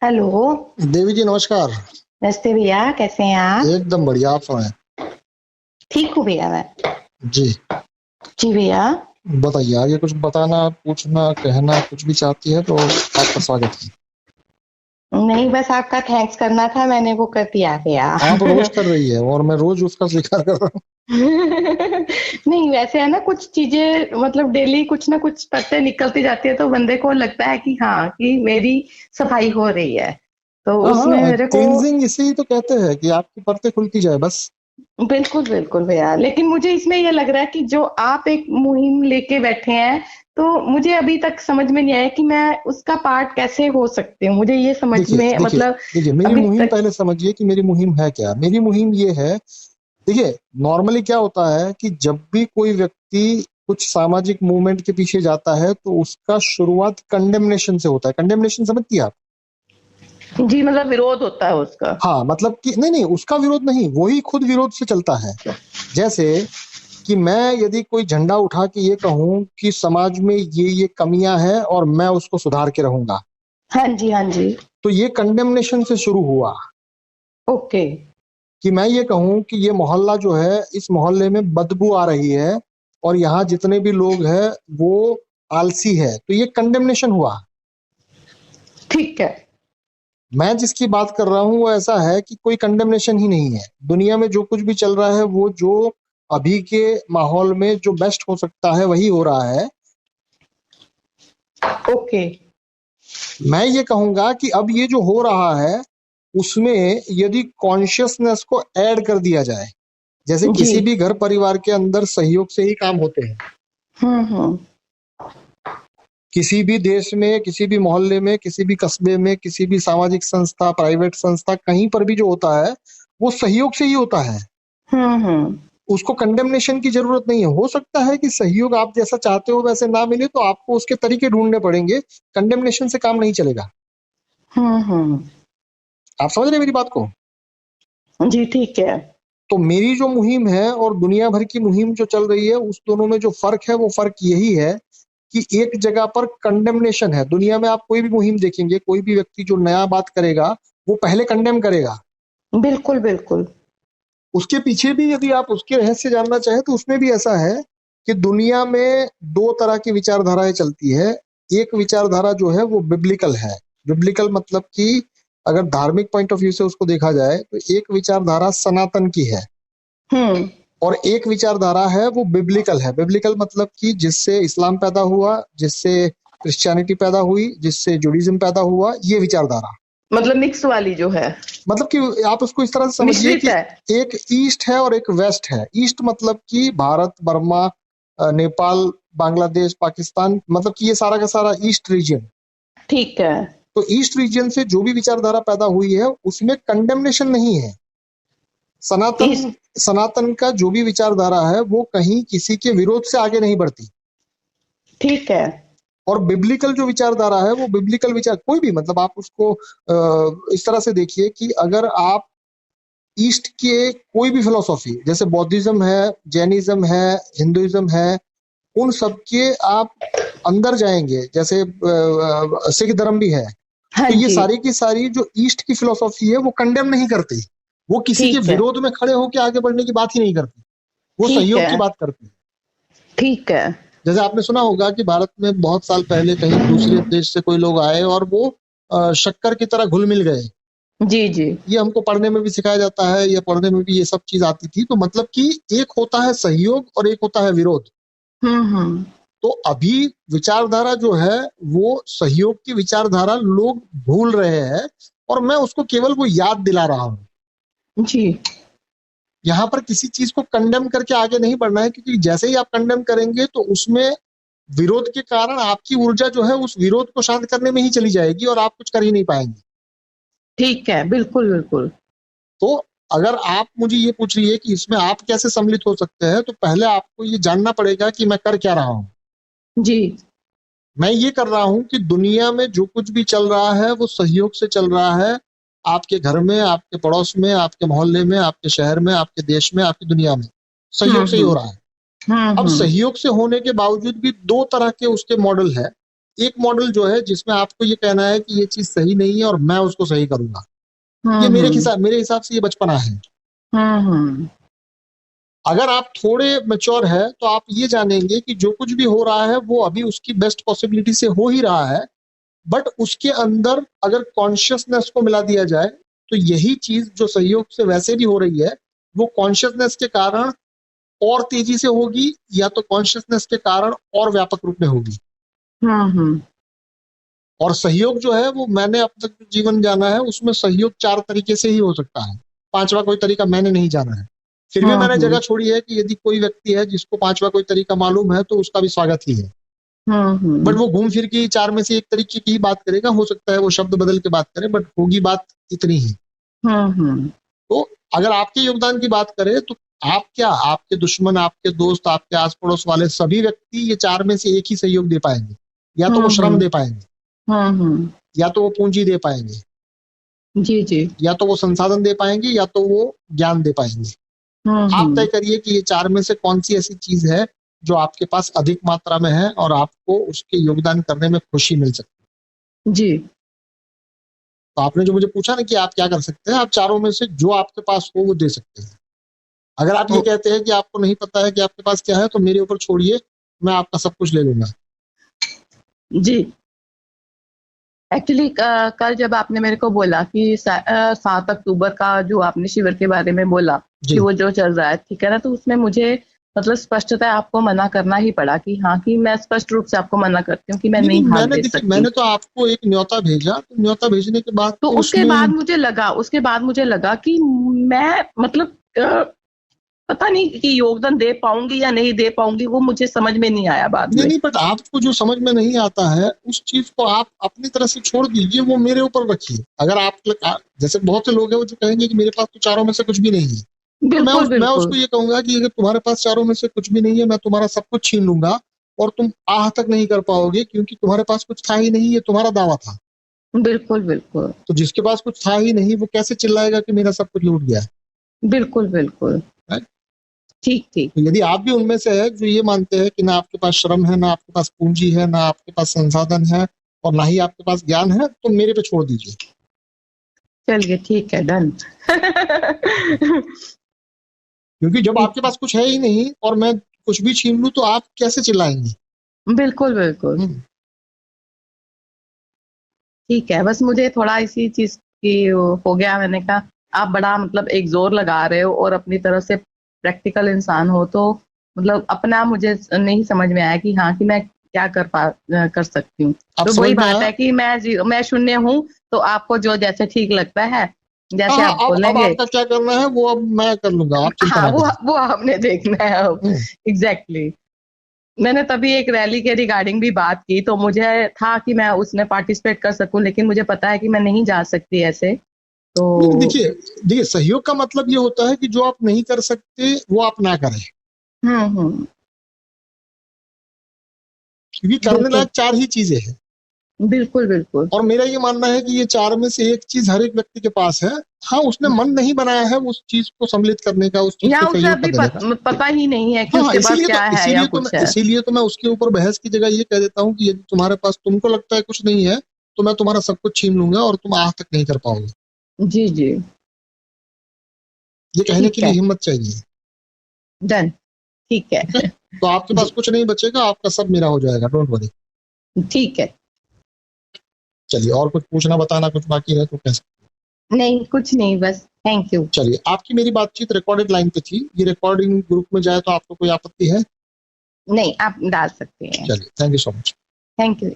Hello. देवी जी नमस्कार। नमस्ते भैया, कैसे हैं आप? एकदम बढ़िया, आप सुनाएं। ठीक हूँ भैया मैं। जी जी भैया। बताइए, आगे कुछ बताना, पूछना, कहना कुछ भी चाहती है तो आपका स्वागत है। नहीं, बस आपका थैंक्स करना था, मैंने वो कर दिया भैया। आप रोज कर रही है और मैं रोज उसका स्वीकार कर रहा हूँ। नहीं, वैसे है ना, कुछ चीजें मतलब डेली कुछ ना कुछ परतें निकलती जाती है तो बंदे को लगता है कि हाँ, कि मेरी सफाई हो रही है, तो हाँ उसमें हाँ, मेरे को क्लींजिंग इसे ही तो कहते हैं कि आपकी परतें खुलती जाए बस। बिल्कुल बिल्कुल भैया। लेकिन मुझे इसमें ये लग रहा है कि जो आप एक मुहिम लेके बैठे हैं, तो मुझे अभी तक समझ में नहीं आया कि मैं उसका पार्ट कैसे हो सकती हूँ। मुझे ये समझ देखिए में देखिए मतलब देखिए, मेरी अभी मुहिम तक। पहले समझिए कि मेरी मुहिम है क्या। मेरी मुहिम ये है, देखिए, नॉर्मली क्या होता है कि जब भी कोई व्यक्ति कुछ सामाजिक मूवमेंट के पीछे जाता है तो उसका शुरुआत कंडेमनेशन से होता है। कंडेमनेशन समझती है आप? जी, मतलब विरोध होता है उसका। हाँ, मतलब कि नहीं नहीं, उसका विरोध नहीं, वो ही खुद विरोध से चलता है। जैसे कि मैं यदि कोई झंडा उठा के ये कहूं कि समाज में ये कमियां हैं और मैं उसको सुधार के रहूंगा, हाँ जी, हाँ जी। तो ये कंडेमनेशन से शुरू हुआ। ओके। कि मैं ये कहूं कि ये मोहल्ला जो है, इस मोहल्ले में बदबू आ रही है और यहाँ जितने भी लोग हैं वो आलसी है, तो ये कंडेमनेशन हुआ। ठीक है। मैं जिसकी बात कर रहा हूँ वो ऐसा है कि कोई कंडेमनेशन ही नहीं है। दुनिया में जो कुछ भी चल रहा है वो जो अभी के माहौल में जो बेस्ट हो सकता है वही हो रहा है। ओके। मैं ये कहूंगा कि अब ये जो हो रहा है उसमें यदि कॉन्शियसनेस को ऐड कर दिया जाए, जैसे जी। किसी भी घर परिवार के अंदर सहयोग से ही काम होते हैं। हम्म। किसी भी देश में, किसी भी मोहल्ले में, किसी भी कस्बे में, किसी भी सामाजिक संस्था, प्राइवेट संस्था, कहीं पर भी जो होता है वो सहयोग से ही होता है। हम्म। उसको कंडेमनेशन की जरूरत नहीं है। हो सकता है कि सहयोग आप जैसा चाहते हो वैसे ना मिले तो आपको उसके तरीके ढूंढने पड़ेंगे। कंडेमनेशन से काम नहीं चलेगा। हम्म। आप समझ रहे हैं मेरी बात को? जी, ठीक है। तो मेरी जो मुहिम है और दुनिया भर की मुहिम जो चल रही है, उस दोनों में जो फर्क है वो फर्क यही है कि एक जगह पर कंडेमनेशन है। दुनिया में आप कोई भी मुहिम देखेंगे, कोई भी व्यक्ति जो नया बात करेगा वो पहले कंडेम करेगा। बिल्कुल बिल्कुल। उसके पीछे भी यदि आप उसके रहस्य जानना चाहें तो उसमें भी ऐसा है कि दुनिया में दो तरह की विचारधाराएं चलती है। एक विचारधारा जो है वो बिब्लिकल है। बिब्लिकल मतलब कि अगर धार्मिक पॉइंट ऑफ व्यू से उसको देखा जाए तो एक विचारधारा सनातन की है हम्म। और एक विचारधारा है वो बिब्लिकल है। बिब्लिकल मतलब कि जिससे इस्लाम पैदा हुआ, जिससे क्रिश्चियनिटी पैदा हुई, जिससे जुडिज्म पैदा हुआ, ये विचारधारा। मतलब मिक्स वाली जो है। मतलब कि आप उसको इस तरह से समझिए मिश्रित कि है। एक ईस्ट है और एक वेस्ट है। ईस्ट मतलब कि भारत, बर्मा, नेपाल, बांग्लादेश, पाकिस्तान, मतलब कि ये सारा का सारा ईस्ट रीजन। ठीक है। तो ईस्ट रीजन से जो भी विचारधारा पैदा हुई है उसमें कंडेमनेशन नहीं है। सनातन इस। सनातन का जो भी विचारधारा है वो कहीं किसी के विरोध से आगे नहीं बढ़ती। ठीक है। और बिब्लिकल जो विचारधारा है वो बिब्लिकल विचार, कोई भी, मतलब आप उसको इस तरह से देखिए कि अगर आप ईस्ट के कोई भी फिलोसॉफी, जैसे बौद्धिज्म है, जैनिज्म है, हिंदुइज्म है, उन सब के आप अंदर जाएंगे, जैसे सिख धर्म भी है, हाँ तो ये जी। सारी की सारी जो ईस्ट की फिलोसॉफी है वो कंडेम नहीं करती। वो किसी के ठीक है। विरोध में खड़े होकर आगे बढ़ने की बात ही नहीं करती, वो ठीक सहयोग है। की बात करती है। ठीक है। जैसे आपने सुना होगा कि भारत में बहुत साल पहले कहीं दूसरे देश से कोई लोग आए और वो शक्कर की तरह घुल मिल गए। जी जी। ये हमको पढ़ने में भी सिखाया जाता है, या पढ़ने में भी ये सब चीज आती थी। तो मतलब कि एक होता है सहयोग और एक होता है विरोध। हम्म। तो अभी विचारधारा जो है वो सहयोग की विचारधारा लोग भूल रहे हैं और मैं उसको केवल वो याद दिला रहा हूं। जी। यहाँ पर किसी चीज को कंडेम करके आगे नहीं बढ़ना है, क्योंकि जैसे ही आप कंडेम करेंगे तो उसमें विरोध के कारण आपकी ऊर्जा जो है उस विरोध को शांत करने में ही चली जाएगी और आप कुछ कर ही नहीं पाएंगे। ठीक है। बिल्कुल बिल्कुल। तो अगर आप मुझे ये पूछ रही है कि इसमें आप कैसे सम्मिलित हो सकते हैं, तो पहले आपको ये जानना पड़ेगा कि मैं कर क्या रहा हूं। जी। मैं ये कर रहा हूं कि दुनिया में जो कुछ भी चल रहा है वो सहयोग से चल रहा है। आपके घर में, आपके पड़ोस में, आपके मोहल्ले में, आपके शहर में, आपके देश में, आपकी दुनिया में सहयोग से ही हो हम्म। रहा है। अब हम्म। सहयोग से होने के बावजूद भी दो तरह के उसके मॉडल है। एक मॉडल जो है जिसमें आपको ये कहना है कि ये चीज सही नहीं है और मैं उसको सही करूंगा, ये मेरे हिसाब से ये बचपना है। अगर आप थोड़े मैच्योर है तो आप ये जानेंगे कि जो कुछ भी हो रहा है वो अभी उसकी बेस्ट पॉसिबिलिटी से हो ही रहा है, बट उसके अंदर अगर कॉन्शियसनेस को मिला दिया जाए तो यही चीज जो सहयोग से वैसे भी हो रही है वो कॉन्शियसनेस के कारण और तेजी से होगी, या तो कॉन्शियसनेस के कारण और व्यापक रूप में होगी। और सहयोग जो है वो मैंने अब तक जीवन जाना है उसमें सहयोग 4 तरीके से ही हो सकता है, 5वां कोई तरीका मैंने नहीं जाना है। फिर भी मैंने जगह छोड़ी है कि यदि कोई व्यक्ति है जिसको 5वां कोई तरीका मालूम है तो उसका भी स्वागत ही है। बट वो घूम फिर के 4 में से एक तरीके की ही बात करेगा, हो सकता है वो शब्द बदल के बात करे, बट होगी बात इतनी ही। तो अगर आपके योगदान की बात करें तो आप क्या, आपके दुश्मन, आपके दोस्त, आपके आस पड़ोस वाले सभी व्यक्ति ये 4 में से एक ही सहयोग दे पाएंगे। या तो वो श्रम दे पाएंगे, या तो वो पूंजी दे पाएंगे, जी, या तो वो संसाधन दे पाएंगे, या तो वो ज्ञान दे पाएंगे। आप तय करिए कि ये 4 में से कौन सी ऐसी चीज है जो आपके पास अधिक मात्रा में है और आपको उसके योगदान करने में खुशी मिल सकती है। जी। तो आपने जो मुझे पूछा ना कि आप क्या कर सकते हैं, आप 4 में से जो आपके पास हो वो दे सकते हैं। अगर आप ये कहते हैं कि आपको नहीं पता है कि आपके पास क्या है तो मेरे ऊपर छोड़िए, मैं आपका सब कुछ ले लूंगा। जी, एक्चुअली कल जब आपने मेरे को बोला कि 7 अक्टूबर का जो आपने शिविर के बारे में बोला कि वो जो चल रहा है, ठीक है ना, तो उसमें मुझे मतलब स्पष्टतः आपको मना करना ही पड़ा कि हाँ, कि मैं स्पष्ट रूप से आपको मना करती हूँ कि मैं नहीं भाग दे सकती। मैंने तो आपको एक न्योता भेजा, तो न्योता भेजने के बाद तो उसके बाद मुझे लगा कि मैं मतलब पता नहीं कि योगदान दे पाऊंगी या नहीं दे पाऊंगी, वो मुझे समझ में नहीं आया बाद में। नहीं, बट आपको जो समझ में नहीं आता है उस चीज को आप अपनी तरह से छोड़ दीजिए, वो मेरे ऊपर रखिए। अगर आप जैसे बहुत से लोग हैं वो जो कहेंगे कि मेरे पास तो 4 में से कुछ भी नहीं है, तो मैं उसको ये कहूंगा कि अगर तुम्हारे पास 4 में से कुछ भी नहीं है, मैं तुम्हारा सब कुछ छीन लूंगा और तुम आह तक नहीं कर पाओगे, क्योंकि तुम्हारे पास कुछ था ही नहीं, ये तुम्हारा दावा था। बिल्कुल। तो जिसके पास कुछ था ही नहीं वो कैसे चिल्लाएगा कि मेरा सब कुछ लूट गया? बिल्कुल। ठीक। तो यदि आप भी उनमें से है जो ये मानते हैं कि ना आपके पास श्रम है, ना आपके पास पूंजी है, ना आपके पास संसाधन है और ना ही आपके पास ज्ञान है, तो मेरे पे छोड़ दीजिए। चलिए ठीक है, डन। क्योंकि जब आपके पास कुछ है ही नहीं और मैं कुछ भी छीन लूं तो आप कैसे चिल्लाएंगे? बिल्कुल। ठीक है, बस मुझे थोड़ा इसी चीज की हो गया। मैंने कहा आप बड़ा मतलब एक जोर लगा रहे हो और अपनी तरफ से प्रैक्टिकल इंसान हो, तो मतलब अपना मुझे नहीं समझ में आया कि हाँ, कि मैं क्या कर सकती हूँ। तो वही बात है कि मैं शून्य हूँ, तो आपको जो जैसे ठीक लगता है, जैसे आप बोलेंगे। अब आपका क्या करना है वो अब मैं कर लूंगा, आप चिंता ना करिए। वो आपने देखना है अब। एग्जैक्टली। मैंने तभी एक रैली के रिगार्डिंग भी बात की, तो मुझे था कि मैं उसमें पार्टिसिपेट कर सकूं, लेकिन मुझे पता है कि मैं नहीं जा सकती ऐसे। तो देखिए सहयोग का मतलब ये होता है कि जो आप नहीं कर सकते वो आप ना करें। क्योंकि करने लायक 4 ही चीजें हैं। बिल्कुल। और मेरा ये मानना है कि ये 4 में से एक चीज हर एक व्यक्ति के पास है। हाँ, उसने मन नहीं बनाया है उस चीज को सम्मिलित करने का, उस चीज को सहयोग करने का। पता ही नहीं है कि उसके पास क्या है या कुछ है। इसीलिए तो मैं उसके ऊपर बहस की जगह ये कह देता हूँ कि यदि तुम्हारे पास, तुमको लगता है कुछ नहीं है, तो मैं तुम्हारा सब कुछ छीन लूंगा और तुम आह तक नहीं कर पाओगे। जी। ये कहने के लिए हिम्मत चाहिए। डन, ठीक है। तो आपके पास कुछ नहीं बचेगा, आपका सब मेरा हो जाएगा, डोंट वरी। ठीक है। चलिए, और कुछ पूछना बताना कुछ बाकी है तो कैसे? नहीं, कुछ नहीं, बस थैंक यू। चलिए, आपकी मेरी बातचीत रिकॉर्डेड लाइन पे थी, ये रिकॉर्डिंग ग्रुप में जाए तो आपको कोई आपत्ति है? नहीं, आप डाल सकते हैं। चलिए, thank you so much. Thank you.